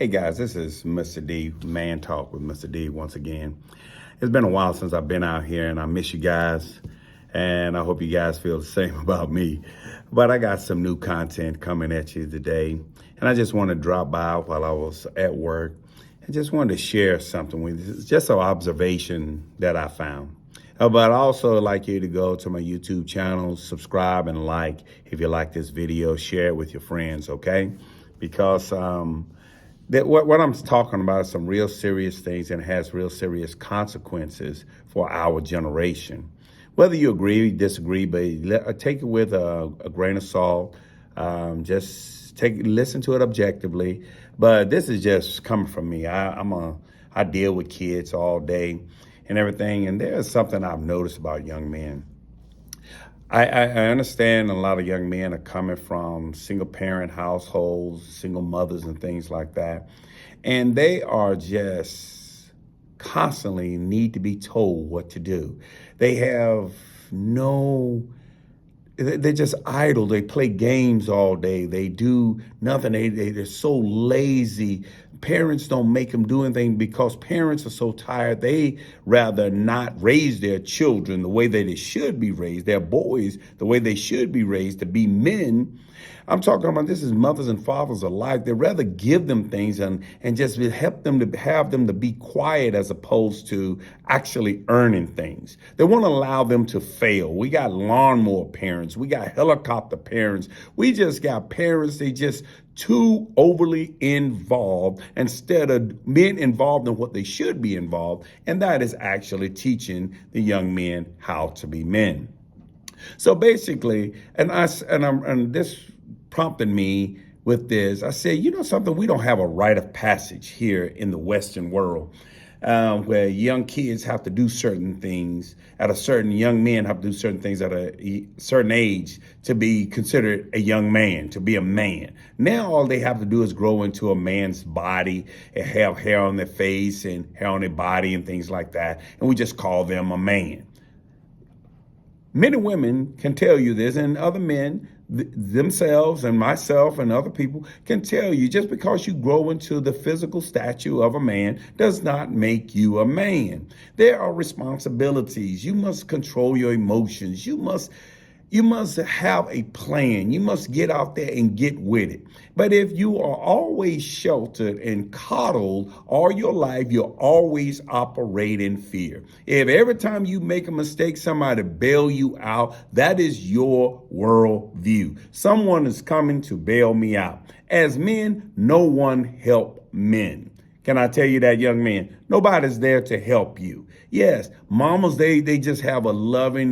Hey guys, this is Mr. D, Man Talk with Mr. D once again. It's been a while since I've been out here and I miss you guys. And I hope you guys feel the same about me. But I got some new content coming at you today. And I just want to drop by while I was at work. I just wanted to share something with you. It's just an observation that I found. But I also like you to go to my YouTube channel, subscribe and like if you like this video, share it with your friends, okay? Because what I'm talking about is some real serious things and has real serious consequences for our generation. Whether you agree, disagree, but take it with a grain of salt. Listen to it objectively. But this is just coming from me. I deal with kids all day and everything, and there's something I've noticed about young men. I understand a lot of young men are coming from single parent households, single mothers and things like that. And they are just constantly need to be told what to do. They have they're just idle. They play games all day. They do nothing. They're so lazy. Parents don't make them do anything because parents are so tired. They rather not raise their children the way that they should be raised, their boys the way they should be raised to be men. I'm talking about this is mothers and fathers alike. They rather give them things and just help them to have them to be quiet as opposed to actually earning things. They want to allow them to fail. We got lawnmower parents. We got helicopter parents. We just got parents, they just too overly involved instead of being involved in what they should be involved. And that is actually teaching the young men how to be men. So basically, and this prompted me with this. I said, you know something, we don't have a rite of passage here in the Western world where young kids have to do certain things young men have to do certain things at a certain age to be considered a young man, to be a man. Now all they have to do is grow into a man's body and have hair on their face and hair on their body and things like that. And we just call them a man. Men and women can tell you this, and other men themselves and myself and other people can tell you just because you grow into the physical stature of a man does not make you a man. There are responsibilities. You must control your emotions. You must have a plan. You must get out there and get with it. But if you are always sheltered and coddled all your life, you'll always operate in fear. If every time you make a mistake, somebody bail you out, that is your worldview. Someone is coming to bail me out. As men, no one help men. Can I tell you that, young man? Nobody's there to help you. Yes, mamas, they just have a loving,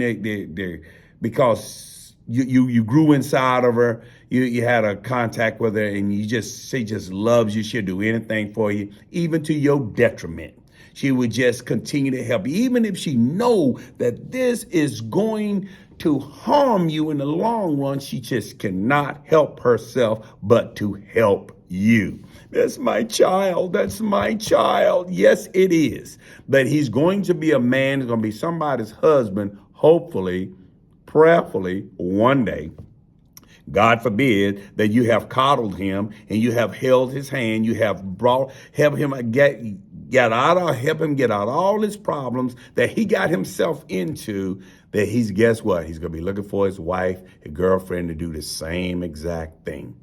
because you grew inside of her, you had a contact with her, and she just loves you. She'll do anything for you, even to your detriment. She would just continue to help you, even if she know that this is going to harm you in the long run. She just cannot help herself but to help you. That's my child. That's my child. Yes, it is. But he's going to be a man. He's going to be somebody's husband, hopefully, prayerfully, one day. God forbid that you have coddled him and you have held his hand. You have help him get out all his problems that he got himself into. That guess what? He's going to be looking for his wife, his girlfriend to do the same exact thing.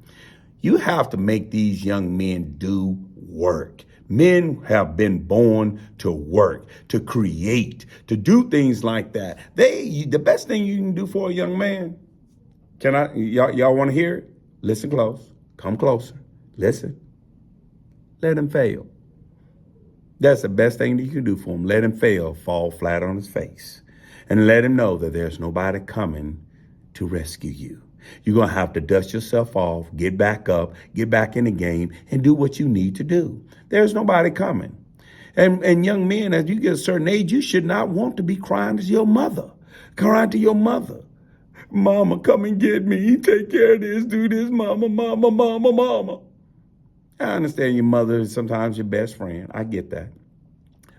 You have to make these young men do work. Men have been born to work, to create, to do things like that. The best thing you can do for a young man, y'all want to hear it? Listen close, come closer, listen. Let him fail. That's the best thing that you can do for him. Let him fail, fall flat on his face, and let him know that there's nobody coming to rescue you. You're going to have to dust yourself off, get back up, get back in the game, and do what you need to do. There's nobody coming. And young men, as you get a certain age, you should not want to be crying to your mother. Crying to your mother. Mama, come and get me. Take care of this, do this, mama, mama, mama, mama. I understand your mother is sometimes your best friend. I get that.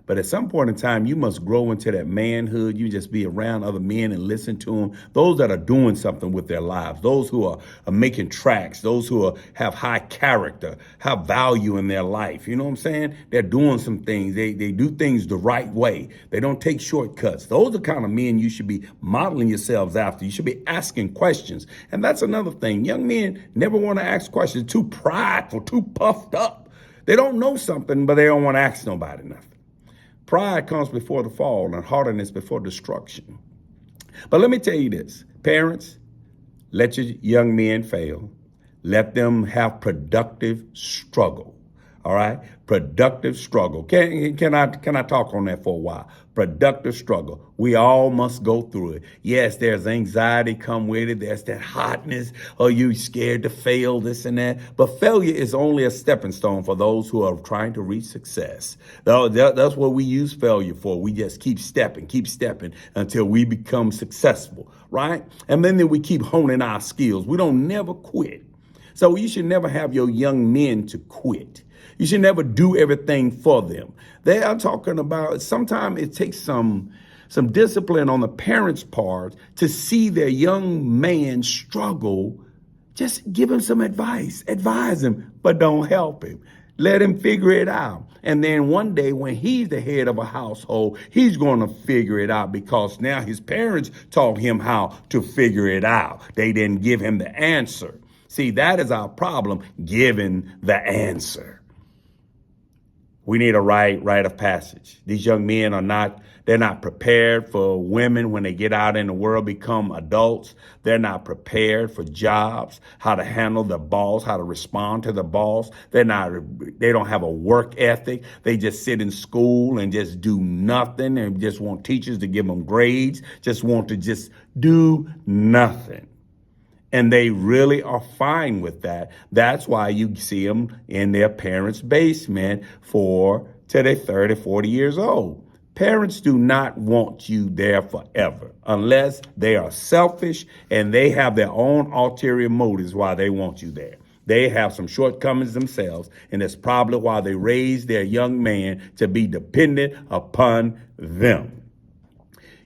But at some point in time, you must grow into that manhood. You just be around other men and listen to them. Those that are doing something with their lives, those who are making tracks, those who have high character, have value in their life. You know what I'm saying? They're doing some things. They do things the right way. They don't take shortcuts. Those are the kind of men you should be modeling yourselves after. You should be asking questions. And that's another thing. Young men never want to ask questions. Too prideful, too puffed up. They don't know something, but they don't want to ask nobody nothing. Pride comes before the fall and haughtiness before destruction. But let me tell you this, parents, let your young men fail. Let them have productive struggle. All right? Productive struggle. Can I talk on that for a while? Productive struggle. We all must go through it. Yes, there's anxiety come with it. There's that hotness. Oh, you scared to fail, this and that. But failure is only a stepping stone for those who are trying to reach success. That's what we use failure for. We just keep stepping until we become successful, right? And then we keep honing our skills. We don't never quit. So you should never have your young men to quit. You should never do everything for them. They are talking about, sometimes it takes some discipline on the parents' part to see their young man struggle. Just give him some advice, advise him, but don't help him. Let him figure it out. And then one day when he's the head of a household, he's going to figure it out because now his parents taught him how to figure it out. They didn't give him the answer. See, that is our problem, giving the answer. We need a rite of passage. These young men they're not prepared for women when they get out in the world, become adults. They're not prepared for jobs, how to handle the boss, how to respond to the boss. They don't have a work ethic. They just sit in school and just do nothing and just want teachers to give them grades, just want to just do nothing. And they really are fine with that. That's why you see them in their parents' basement till they're 30, 40 years old. Parents do not want you there forever unless they are selfish and they have their own ulterior motives why they want you there. They have some shortcomings themselves, and that's probably why they raise their young man to be dependent upon them.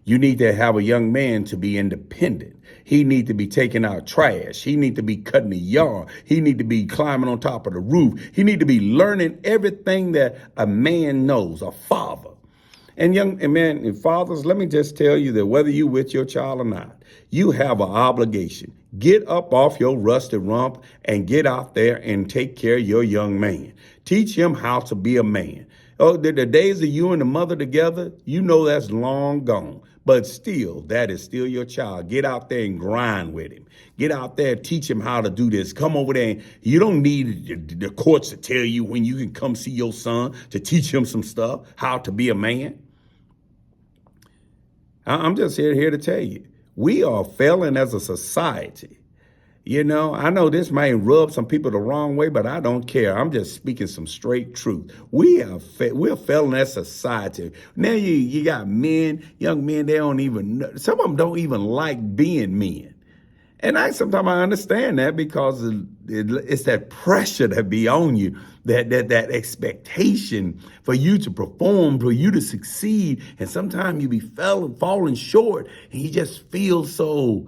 You need to have a young man to be independent. He need to be taking out trash. He need to be cutting the yard. He need to be climbing on top of the roof. He need to be learning everything that a man knows, a father. And fathers, let me just tell you that whether you with your child or not, you have an obligation. Get up off your rusty rump and get out there and take care of your young man. Teach him how to be a man. Oh, the days of you and the mother together, you know that's long gone. But still, that is still your child. Get out there and grind with him. Get out there and teach him how to do this. Come over there. You don't need the courts to tell you when you can come see your son to teach him some stuff, how to be a man. I'm just here to tell you, we are failing as a society. You know, I know this may rub some people the wrong way, but I don't care. I'm just speaking some straight truth. We're failing as society. Now you got men, young men, they don't even know. Some of them don't even like being men. And sometimes I understand that because it's that pressure that be on you, that expectation for you to perform, for you to succeed. And sometimes you be falling short and you just feel so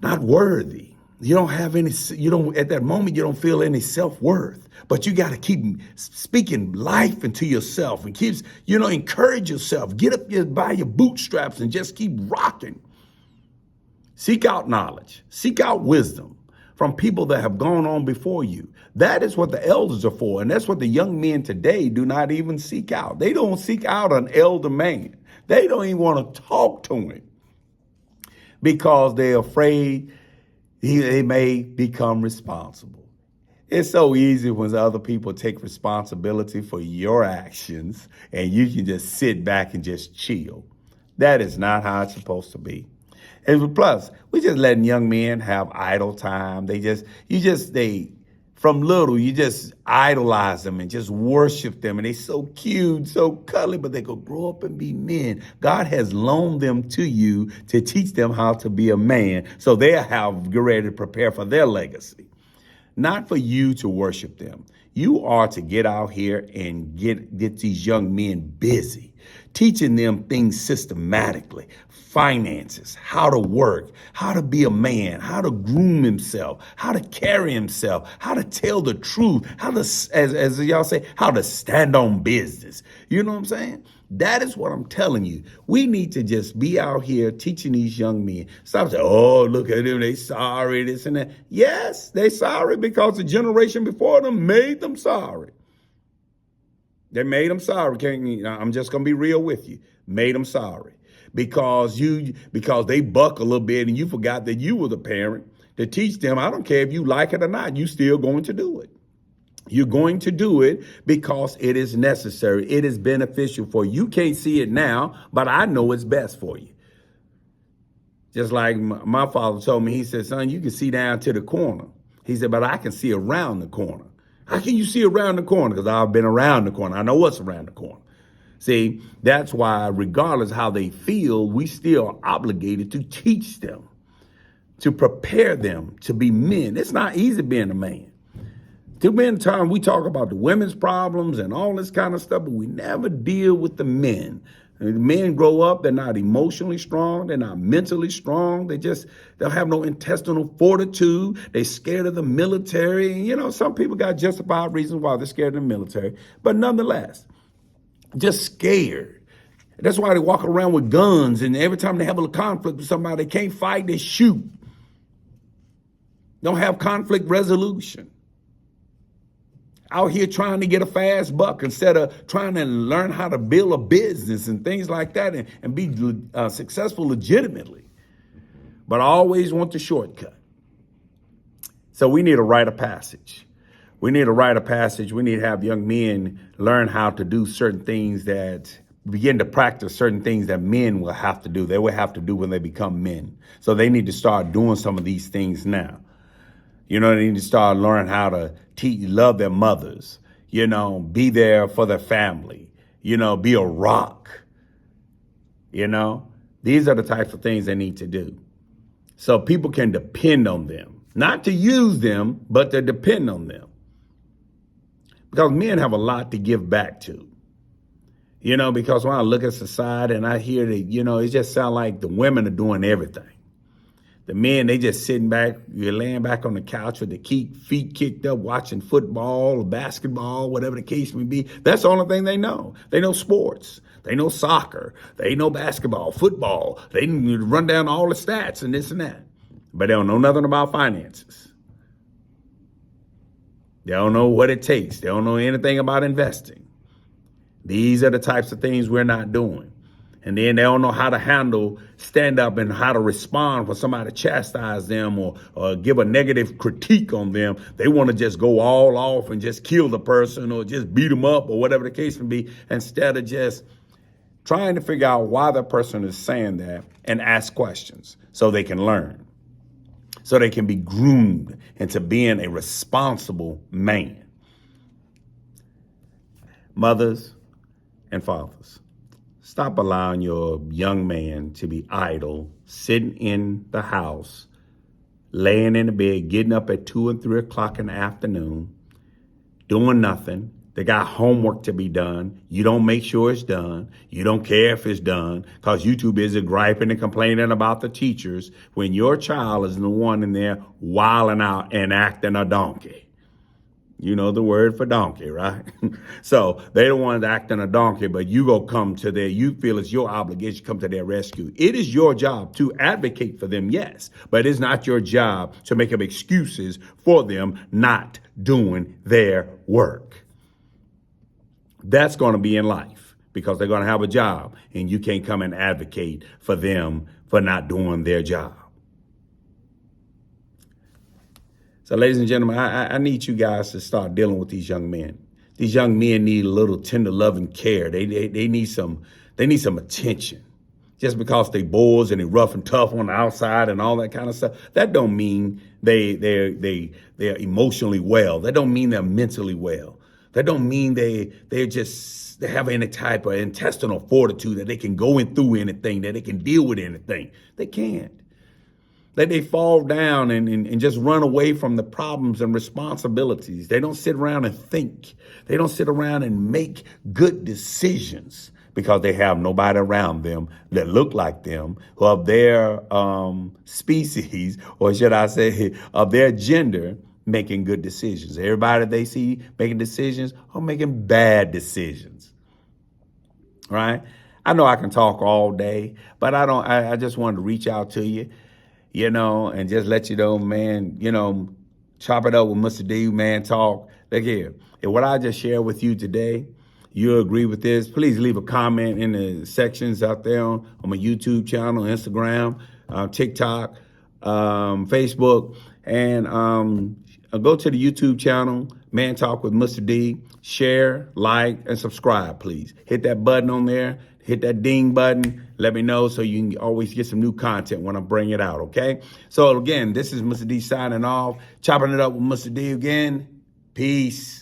not worthy. You don't have at that moment, you don't feel any self-worth, but you got to keep speaking life into yourself and encourage yourself. Get up by your bootstraps and just keep rocking. Seek out knowledge, seek out wisdom from people that have gone on before you. That is what the elders are for. And that's what the young men today do not even seek out. They don't seek out an elder man. They don't even want to talk to him because they're afraid they may become responsible. It's so easy when other people take responsibility for your actions and you can just sit back and just chill. That is not how it's supposed to be. And plus, we just letting young men have idle time. From little, you just idolize them and just worship them. And they're so cute, so cuddly, but they could grow up and be men. God has loaned them to you to teach them how to be a man. So they'll get ready to prepare for their legacy. Not for you to worship them. You are to get out here and get these young men busy. teaching them things systematically, finances, how to work, how to be a man, how to groom himself, how to carry himself, how to tell the truth, how to, as y'all say, how to stand on business. You know what I'm saying? That is what I'm telling you. We need to just be out here teaching these young men. Stop saying, oh, look at them, they sorry, this and that. Yes, they sorry because the generation before them made them sorry. They made them sorry. I'm just gonna be real with you. Made them sorry because they buck a little bit and you forgot that you were the parent to teach them. I don't care if you like it or not. You still going to do it. You're going to do it because it is necessary. It is beneficial for you. You can't see it now, but I know it's best for you. Just like my father told me, he said, son, you can see down to the corner. He said, but I can see around the corner. How can you see around the corner? Because I've been around the corner. I know what's around the corner. See, that's why regardless how they feel, we still are obligated to teach them, to prepare them to be men. It's not easy being a man. Too many times we talk about the women's problems and all this kind of stuff, but we never deal with the men. And the men grow up, they're not emotionally strong, they're not mentally strong, they'll have no intestinal fortitude, they're scared of the military. And, you know, some people got justified reasons why they're scared of the military, but nonetheless, just scared. That's why they walk around with guns, and every time they have a conflict with somebody, they can't fight, they shoot. Don't have conflict resolution. Out here trying to get a fast buck instead of trying to learn how to build a business and things like that and be successful legitimately. But I always want the shortcut. So we need a rite of passage. We need a rite of passage. We need to have young men learn how to do certain things, that begin to practice certain things that men will have to do. They will have to do when they become men. So they need to start doing some of these things now. You know, they need to start learning how to love their mothers, you know, be there for their family, you know, be a rock, you know. These are the types of things they need to do. So people can depend on them, not to use them, but to depend on them. Because men have a lot to give back to, you know, because when I look at society and I hear that, you know, it just sounds like the women are doing everything. The men, they just sitting back, you're laying back on the couch with the feet kicked up, watching football or basketball, whatever the case may be. That's the only thing they know. They know sports. They know soccer. They know basketball, football. They can run down all the stats and this and that. But they don't know nothing about finances. They don't know what it takes. They don't know anything about investing. These are the types of things we're not doing. And then they don't know how to stand up and how to respond when somebody chastise them or give a negative critique on them. They want to just go all off and just kill the person or just beat them up or whatever the case may be, instead of just trying to figure out why the person is saying that and ask questions so they can learn, so they can be groomed into being a responsible man. Mothers and fathers, stop allowing your young man to be idle, sitting in the house, laying in the bed, getting up at 2 and 3 o'clock in the afternoon, doing nothing. They got homework to be done. You don't make sure it's done. You don't care if it's done because you're too busy griping and complaining about the teachers when your child is the one in there wilding out and acting a donkey. You know the word for donkey, right? So they the ones acting a donkey, but you you feel it's your obligation to come to their rescue. It is your job to advocate for them, yes, but it's not your job to make up excuses for them not doing their work. That's going to be in life because they're going to have a job and you can't come and advocate for them for not doing their job. So, ladies and gentlemen, I need you guys to start dealing with these young men. These young men need a little tender love and care. They need some attention. Just because they boys and they rough and tough on the outside and all that kind of stuff, that don't mean they're emotionally well. That don't mean they're mentally well. That don't mean they have any type of intestinal fortitude that they can go in through anything, that they can deal with anything. They can't. That they fall down and just run away from the problems and responsibilities. They don't sit around and think. They don't sit around and make good decisions because they have nobody around them that look like them, who of their species, or should I say, of their gender, making good decisions. Everybody they see making decisions are making bad decisions, right? I know I can talk all day, but I don't. I just wanted to reach out to you, and just let you know, man, chop it up with Mr. D, man, talk. Look here. If what I just shared with you today, you agree with this, please leave a comment in the sections out there on my YouTube channel, Instagram, TikTok, Facebook, and go to the YouTube channel, Man Talk with Mr. D. Share, like, and subscribe, please. Hit that button on there. Hit that ding button. Let me know so you can always get some new content when I bring it out, okay? So, again, this is Mr. D signing off. Chopping it up with Mr. D again. Peace.